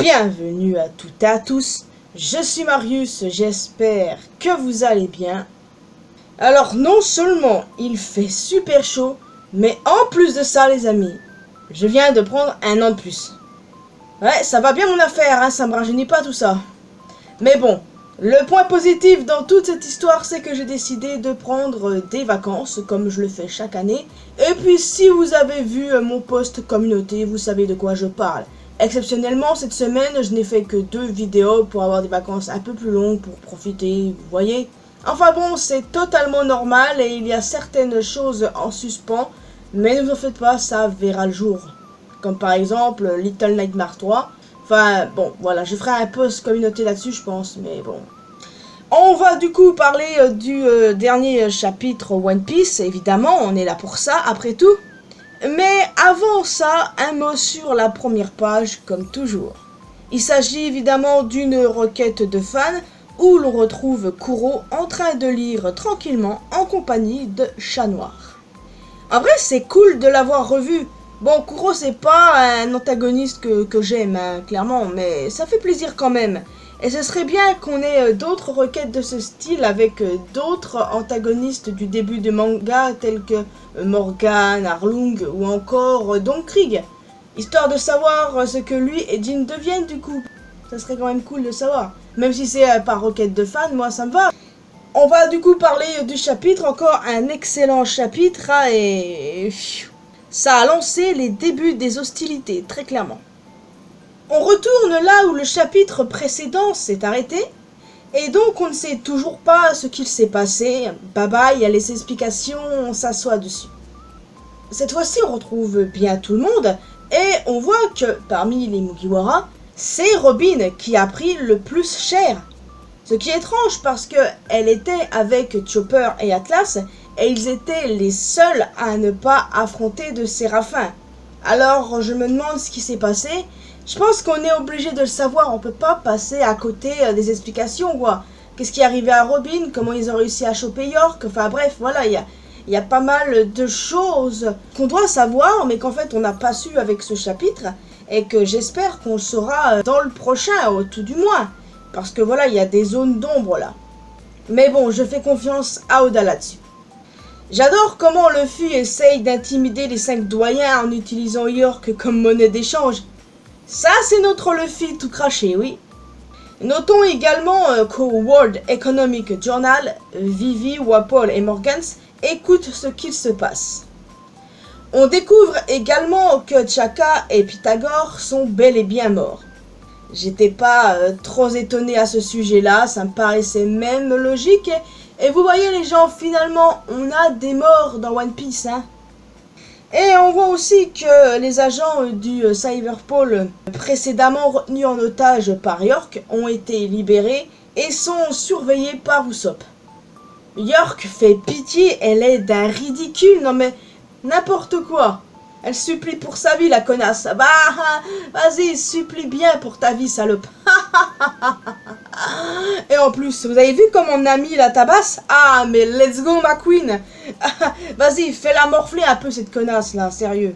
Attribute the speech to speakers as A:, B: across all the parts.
A: Bienvenue à toutes et à tous, je suis Marius, j'espère que vous allez bien. Alors non seulement il fait super chaud, mais en plus de ça les amis, je viens de prendre un an de plus. Ouais, ça va bien mon affaire, hein, ça me rajeunit pas tout ça. Mais bon, le point positif dans toute cette histoire, c'est que j'ai décidé de prendre des vacances, comme je le fais chaque année. Et puis si vous avez vu mon post communauté, vous savez de quoi je parle. Exceptionnellement, cette semaine, je n'ai fait que 2 vidéos pour avoir des vacances un peu plus longues, pour profiter, vous voyez. Enfin bon, c'est totalement normal et il y a certaines choses en suspens, mais ne vous en faites pas, ça verra le jour. Comme par exemple Little Nightmares 3. Enfin bon, voilà, je ferai un post communauté là-dessus, je pense, mais bon. On va du coup parler du dernier chapitre One Piece, évidemment, on est là pour ça, après tout. Mais avant ça, un mot sur la première page, comme toujours. Il s'agit évidemment d'une requête de fans, où l'on retrouve Kuro en train de lire tranquillement en compagnie de Chat Noir. En vrai, c'est cool de l'avoir revu. Bon, Kuro, c'est pas un antagoniste que j'aime, hein, clairement, mais ça fait plaisir quand même. Et ce serait bien qu'on ait d'autres requêtes de ce style avec d'autres antagonistes du début du manga tels que Morgan, Arlong ou encore Don Krieg. Histoire de savoir ce que lui et Jin deviennent du coup. Ça serait quand même cool de savoir. Même si c'est par requête de fans, moi ça me va. On va du coup parler du chapitre, encore un excellent chapitre hein, et ça a lancé les débuts des hostilités, très clairement. On retourne là où le chapitre précédent s'est arrêté, et donc on ne sait toujours pas ce qu'il s'est passé. Baba, il y a les explications, on s'assoit dessus. Cette fois-ci, on retrouve bien tout le monde, et on voit que parmi les Mugiwara, c'est Robin qui a pris le plus cher. Ce qui est étrange parce qu'elle était avec Chopper et Atlas, et ils étaient les seuls à ne pas affronter de Séraphin. Alors je me demande ce qui s'est passé. Je pense qu'on est obligé de le savoir, on peut pas passer à côté des explications quoi. Qu'est-ce qui est arrivé à Robin, comment ils ont réussi à choper York, enfin bref, voilà, il y a pas mal de choses qu'on doit savoir, mais qu'en fait on n'a pas su avec ce chapitre, et que j'espère qu'on le saura dans le prochain, au tout du moins. Parce que voilà, il y a des zones d'ombre là. Mais bon, je fais confiance à Oda là-dessus. J'adore comment Luffy essaye d'intimider les 5 doyens en utilisant York comme monnaie d'échange. Ça, c'est notre Luffy tout craché, oui. Notons également qu'au World Economic Journal, Vivi, Wapol et Morgans écoutent ce qu'il se passe. On découvre également que Chaka et Pythagore sont bel et bien morts. J'étais pas trop étonné à ce sujet-là, ça me paraissait même logique. Et vous voyez les gens, finalement, on a des morts dans One Piece, hein. Et on voit aussi que les agents du Cyberpole précédemment retenus en otage par York ont été libérés et sont surveillés par Usopp. York fait pitié, elle est d'un ridicule, non mais n'importe quoi. Elle supplie pour sa vie la connasse. Bah vas-y, supplie bien pour ta vie salope. Et en plus, vous avez vu comme mon ami la tabasse? Ah mais let's go ma queen. Vas-y, fais-la morfler un peu cette connasse là, sérieux.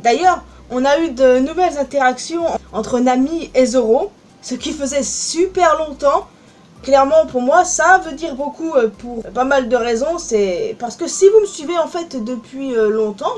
A: D'ailleurs, on a eu de nouvelles interactions entre Nami et Zoro, ce qui faisait super longtemps. Clairement pour moi ça veut dire beaucoup pour pas mal de raisons. C'est parce que si vous me suivez en fait depuis longtemps,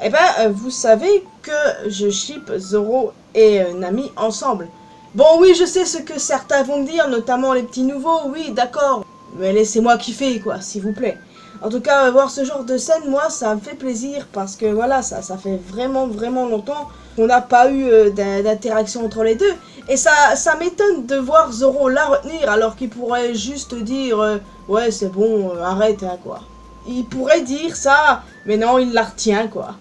A: eh ben vous savez que je ship Zoro et Nami ensemble. Bon oui, je sais ce que certains vont me dire, notamment les petits nouveaux, oui d'accord, mais laissez-moi kiffer quoi, s'il vous plaît. En tout cas, voir ce genre de scène, moi ça me fait plaisir parce que voilà, ça fait vraiment longtemps qu'on n'a pas eu d'interaction entre les deux. Et ça m'étonne de voir Zoro la retenir alors qu'il pourrait juste dire ouais c'est bon, arrête hein, quoi. Il pourrait dire ça, mais non il la retient quoi.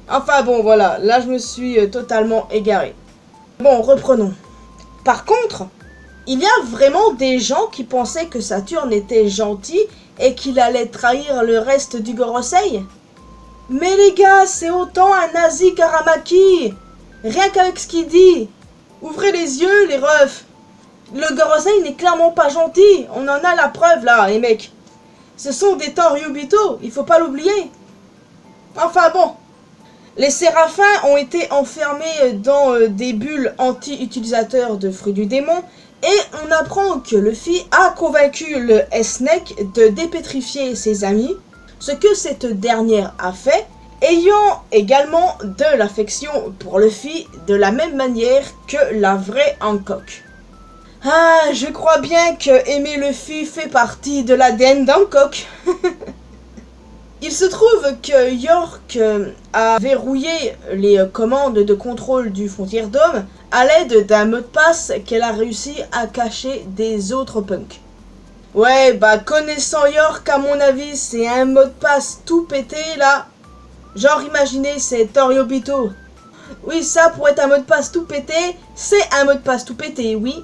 A: Enfin bon voilà, là je me suis totalement égaré. Bon, reprenons. Par contre, il y a vraiment des gens qui pensaient que Saturne était gentil et qu'il allait trahir le reste du Gorosei. Mais les gars, c'est autant un nazi qu'Aramaki. Rien qu'avec ce qu'il dit. Ouvrez les yeux, les refs. Le Gorosei n'est clairement pas gentil. On en a la preuve là, les mecs. Ce sont des temps Ryubito, il faut pas l'oublier. Enfin bon. Les séraphins ont été enfermés dans des bulles anti-utilisateurs de fruits du démon et on apprend que Luffy a convaincu le S-Neck de dépétrifier ses amis, ce que cette dernière a fait, ayant également de l'affection pour Luffy de la même manière que la vraie Hancock. Ah, je crois bien que aimer Luffy fait partie de l'ADN d'Hancock. Il se trouve que York a verrouillé les commandes de contrôle du Frontier Dome à l'aide d'un mot de passe qu'elle a réussi à cacher des autres punks. Ouais, bah connaissant York, à mon avis, c'est un mot de passe tout pété là. Genre imaginez, c'est Toriobito. Oui, ça pour être un mot de passe tout pété, c'est un mot de passe tout pété, oui.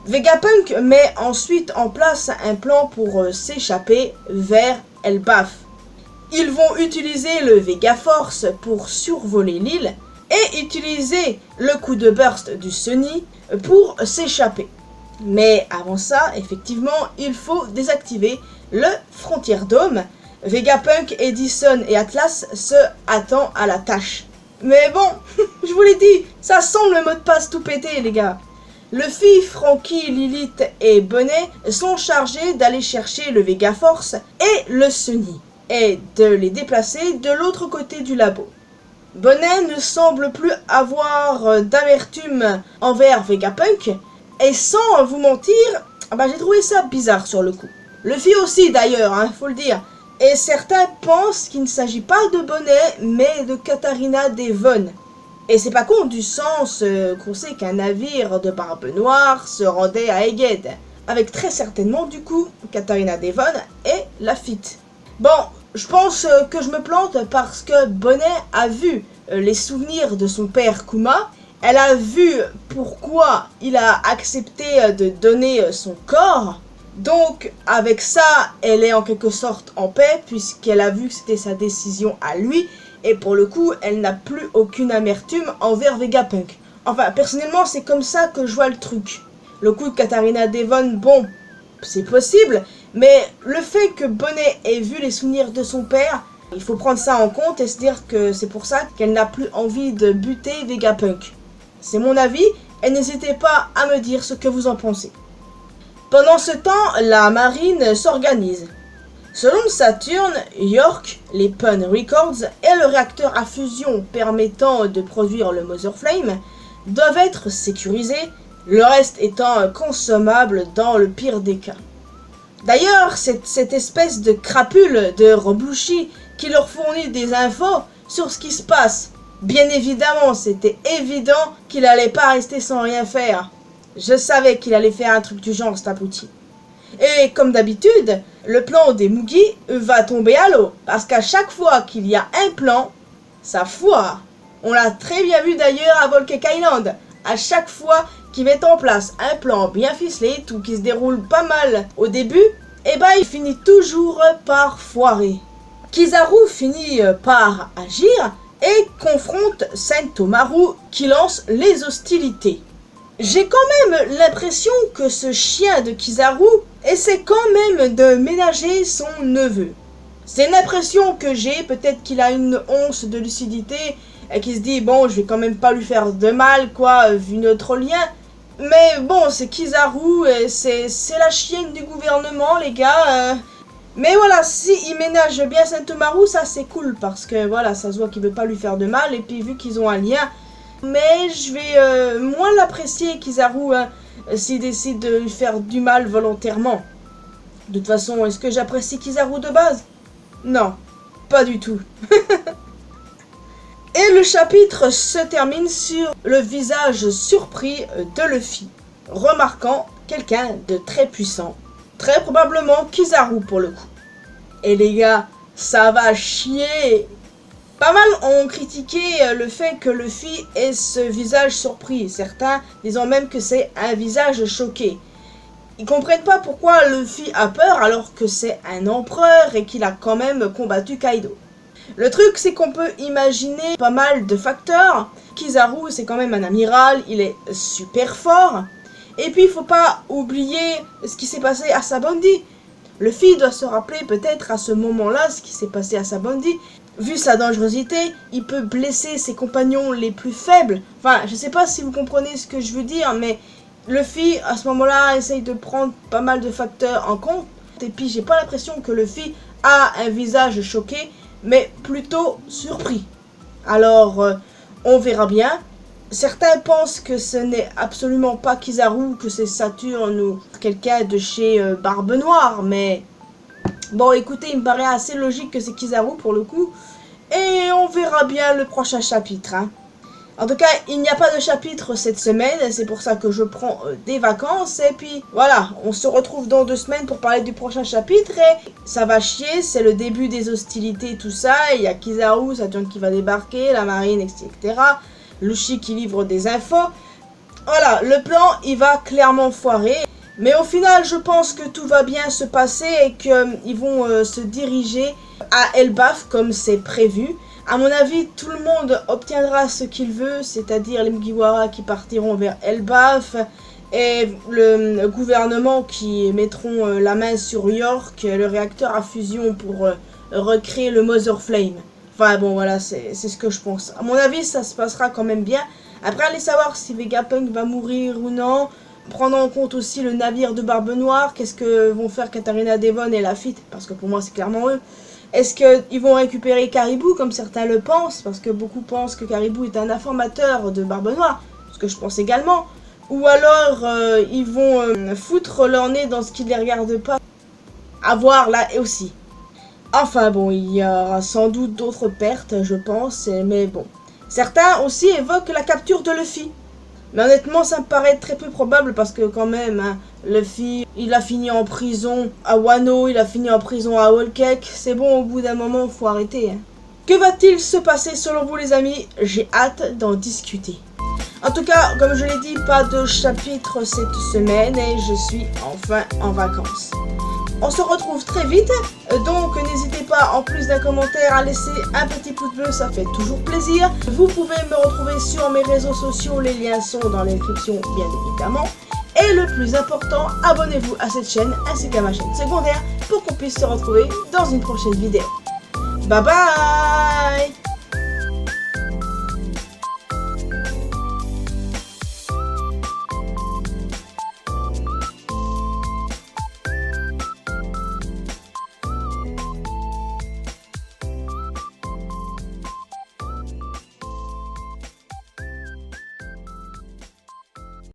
A: Vegapunk met ensuite en place un plan pour s'échapper vers Elbaf. Ils vont utiliser le Vega Force pour survoler l'île et utiliser le coup de burst du Sunny pour s'échapper. Mais avant ça, effectivement, il faut désactiver le Frontier Dome. Vegapunk, Edison et Atlas se attendent à la tâche. Mais bon, je vous l'ai dit, ça semble le mot de passe tout pété les gars. Luffy, Franky, Lilith et Bonnet sont chargés d'aller chercher le Vega Force et le Sunny, et de les déplacer de l'autre côté du labo. Bonnet ne semble plus avoir d'amertume envers Vegapunk, et sans vous mentir, j'ai trouvé ça bizarre sur le coup. Luffy aussi d'ailleurs, faut le dire. Et certains pensent qu'il ne s'agit pas de Bonnet, mais de Katarina Devon. Et c'est pas con du sens qu'on sait qu'un navire de Barbe Noire se rendait à Egghead, avec très certainement du coup Katarina Devon et Lafitte. Bon, je pense que je me plante parce que Bonnet a vu les souvenirs de son père Kuma. Elle a vu pourquoi il a accepté de donner son corps. Donc, avec ça, elle est en quelque sorte en paix, puisqu'elle a vu que c'était sa décision à lui. Et pour le coup, elle n'a plus aucune amertume envers Vegapunk. Enfin, personnellement, c'est comme ça que je vois le truc. Le coup de Katarina Devon, bon, c'est possible. Mais le fait que Bonnet ait vu les souvenirs de son père, il faut prendre ça en compte et se dire que c'est pour ça qu'elle n'a plus envie de buter Vegapunk. C'est mon avis, et n'hésitez pas à me dire ce que vous en pensez. Pendant ce temps, la marine s'organise. Selon Saturn, York, les Pun Records et le réacteur à fusion permettant de produire le Mother Flame doivent être sécurisés, le reste étant consommable dans le pire des cas. D'ailleurs, cette espèce de crapule de Roblushi qui leur fournit des infos sur ce qui se passe. Bien évidemment, c'était évident qu'il allait pas rester sans rien faire. Je savais qu'il allait faire un truc du genre, cet abruti. Et comme d'habitude, le plan des Mugi va tomber à l'eau. Parce qu'à chaque fois qu'il y a un plan, ça foire. On l'a très bien vu d'ailleurs à Volcanic Island. À chaque fois qu'ils mettent en place un plan bien ficelé, tout qui se déroule pas mal au début, il finit toujours par foirer. Kizaru finit par agir et confronte Sentomaru qui lance les hostilités. J'ai quand même l'impression que ce chien de Kizaru essaie quand même de ménager son neveu. C'est l'impression que j'ai, peut-être qu'il a une once de lucidité et qu'il se dit bon, je vais quand même pas lui faire de mal quoi, vu notre lien. Mais bon, c'est Kizaru, c'est la chienne du gouvernement les gars. Mais voilà, si il ménage bien Sentomaru, ça c'est cool parce que voilà, ça se voit qu'il veut pas lui faire de mal et puis vu qu'ils ont un lien. Mais je vais moins l'apprécier Kizaru s'il décide de lui faire du mal volontairement. De toute façon, est-ce que j'apprécie Kizaru de base? Non, pas du tout. Et le chapitre se termine sur le visage surpris de Luffy, remarquant quelqu'un de très puissant. Très probablement Kizaru pour le coup. Et les gars, ça va chier. Pas mal ont critiqué le fait que Luffy ait ce visage surpris, certains disant même que c'est un visage choqué. Ils comprennent pas pourquoi Luffy a peur alors que c'est un empereur et qu'il a quand même combattu Kaido. Le truc c'est qu'on peut imaginer pas mal de facteurs. Kizaru c'est quand même un amiral, il est super fort. Et puis il faut pas oublier ce qui s'est passé à Sabaody. Luffy doit se rappeler peut-être à ce moment-là ce qui s'est passé à Sabaody. vu sa dangerosité, il peut blesser ses compagnons les plus faibles. Enfin, je sais pas si vous comprenez ce que je veux dire, mais Luffy, à ce moment-là, essaye de prendre pas mal de facteurs en compte. Et puis, j'ai pas l'impression que Luffy a un visage choqué, mais plutôt surpris. Alors, on verra bien. Certains pensent que ce n'est absolument pas Kizaru, que c'est Saturne ou quelqu'un de chez Barbe Noire, mais... Bon, écoutez, il me paraît assez logique que c'est Kizaru pour le coup. Et on verra bien le prochain chapitre. Hein. En tout cas, il n'y a pas de chapitre cette semaine. C'est pour ça que je prends des vacances. Et puis, voilà, on se retrouve dans 2 semaines pour parler du prochain chapitre. Et ça va chier, c'est le début des hostilités, tout ça. Il y a Kizaru, Saturne qui va débarquer, la marine, etc. Luffy qui livre des infos. Voilà, le plan, il va clairement foirer. Mais au final, je pense que tout va bien se passer et qu'ils vont se diriger à Elbaf comme c'est prévu. À mon avis, tout le monde obtiendra ce qu'il veut, c'est-à-dire les Mugiwara qui partiront vers Elbaf et le gouvernement qui mettront la main sur York, le réacteur à fusion pour recréer le Mother Flame. Enfin bon, voilà, c'est ce que je pense. À mon avis, ça se passera quand même bien. Après, allez savoir si Vegapunk va mourir ou non. Prendre en compte aussi le navire de Barbe Noire. Qu'est-ce que vont faire Katarina Devon et Lafitte? Parce que pour moi, c'est clairement eux. Est-ce qu'ils vont récupérer Caribou, comme certains le pensent? Parce que beaucoup pensent que Caribou est un informateur de Barbe Noire. Ce que je pense également. Ou alors, ils vont foutre leur nez dans ce qui ne les regarde pas. À voir là aussi. Enfin bon, il y aura sans doute d'autres pertes, je pense. Mais bon. Certains aussi évoquent la capture de Luffy. Mais honnêtement, ça me paraît très peu probable parce que quand même, hein, Luffy, il a fini en prison à Wano, il a fini en prison à Whole Cake. C'est bon, au bout d'un moment, il faut arrêter. Hein. Que va-t-il se passer selon vous les amis? J'ai hâte d'en discuter. En tout cas, comme je l'ai dit, pas de chapitre cette semaine et je suis enfin en vacances. On se retrouve très vite, donc n'hésitez pas en plus d'un commentaire à laisser un petit pouce bleu, ça fait toujours plaisir. Vous pouvez me retrouver sur mes réseaux sociaux, les liens sont dans la description bien évidemment. Et le plus important, abonnez-vous à cette chaîne ainsi qu'à ma chaîne secondaire pour qu'on puisse se retrouver dans une prochaine vidéo. Bye bye!